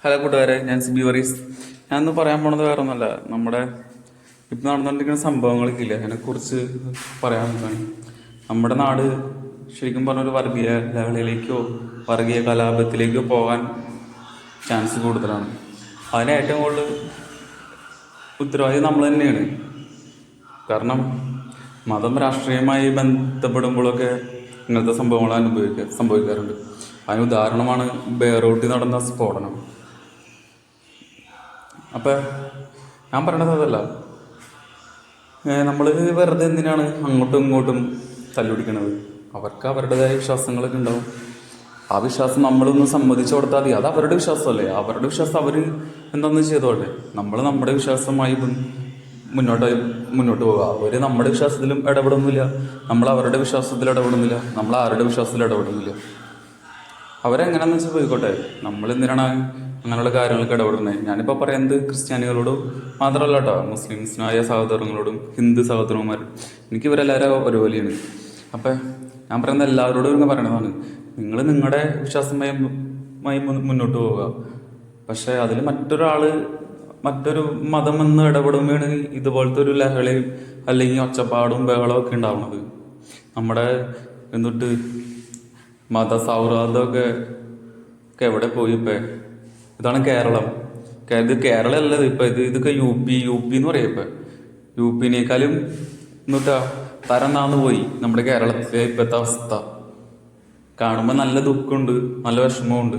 Hello കൂട്ടുകാരെ, ഞാൻ Sibi worries. ഞാനിന്ന് പറയാൻ പോണത് വേറെ ഒന്നുമല്ല, നമ്മുടെ ഇപ്പം നടന്നുകൊണ്ടിരിക്കുന്ന സംഭവങ്ങളൊക്കെ ഇല്ലേ, അതിനെക്കുറിച്ച് പറയാൻ വേണ്ടിയാണ്. നമ്മുടെ നാട് ശരിക്കും പറഞ്ഞൊരു വർഗീയ ലഹളയിലേക്കോ വർഗീയ കലാപത്തിലേക്കോ പോകാൻ ചാൻസ് കൂടുതലാണ്. അതിന് ഏറ്റവും കൂടുതൽ ഉത്തരവാദി നമ്മൾ തന്നെയാണ്. കാരണം മതം രാഷ്ട്രീയമായി ബന്ധപ്പെടുമ്പോഴൊക്കെ ഇങ്ങനത്തെ സംഭവങ്ങൾ സംഭവിക്കാറുണ്ട്. അതിന് ഉദാഹരണമാണ് ബെയ്റൂട്ടിൽ നടന്ന സ്ഫോടനം. അപ്പം ഞാൻ പറയണത് അതല്ല, നമ്മൾ വെറുതെ എന്തിനാണ് അങ്ങോട്ടും ഇങ്ങോട്ടും തല്ലുപിടിക്കണത്? അവർക്ക് അവരുടേതായ വിശ്വാസങ്ങളൊക്കെ ഉണ്ടാവും. ആ വിശ്വാസം നമ്മളൊന്ന് സമ്മതിച്ചു കൊടുത്താൽ മതി. അത് അവരുടെ വിശ്വാസമല്ലേ, അവരുടെ വിശ്വാസം അവർ എന്താണെന്ന് ചെയ്തോട്ടെ. നമ്മൾ നമ്മുടെ വിശ്വാസമായി മുന്നോട്ട് പോകുക. അവർ നമ്മുടെ വിശ്വാസത്തിലും ഇടപെടുന്നില്ല, നമ്മൾ അവരുടെ വിശ്വാസത്തിൽ ഇടപെടുന്നില്ല, നമ്മൾ ആരുടെ വിശ്വാസത്തിൽ ഇടപെടുന്നില്ല. അവരെങ്ങനെയാണെന്ന് വെച്ചാൽ പോയിക്കോട്ടെ. നമ്മൾ എന്തിനാണ് അങ്ങനെയുള്ള കാര്യങ്ങൾക്ക് ഇടപെടുന്നത്? ഞാനിപ്പോൾ പറയുന്നത് ക്രിസ്ത്യാനികളോടും മാത്രമല്ല കേട്ടോ, മുസ്ലിംസിനായ സഹോദരങ്ങളോടും ഹിന്ദു സഹോദരന്മാരും, എനിക്ക് ഇവരെല്ലാവരും ഒരുപോലെയാണ്. അപ്പം ഞാൻ പറയുന്നത് എല്ലാവരോടും ഇങ്ങനെ പറയണതാണ്, നിങ്ങൾ നിങ്ങളുടെ വിശ്വാസമായി മുന്നോട്ട് പോവുക. പക്ഷേ അതിൽ മറ്റൊരു മതം എന്ന് ഇടപെടുമ്പോഴാണ് ഇതുപോലത്തെ ഒരു ലഹളയും അല്ലെങ്കിൽ ഒച്ചപ്പാടും ബഹളവും ഒക്കെ ഉണ്ടാവുന്നത്. നമ്മുടെ എന്നിട്ട് മതസൗഹാർദ്ദമൊക്കെ എവിടെ പോയി ഇപ്പം? ഇതാണ് കേരളം. ഇത് കേരളമല്ലത് ഇപ്പം, ഇതൊക്കെ യു പി എന്ന് പറയും. ഇപ്പം യു പിനേക്കാളും എന്നിട്ടാ തരം താന്ന് പോയി നമ്മുടെ കേരളത്തിലെ ഇപ്പോഴത്തെ അവസ്ഥ കാണുമ്പോൾ. നല്ല ദുഃഖമുണ്ട്, നല്ല വിഷമമുണ്ട്.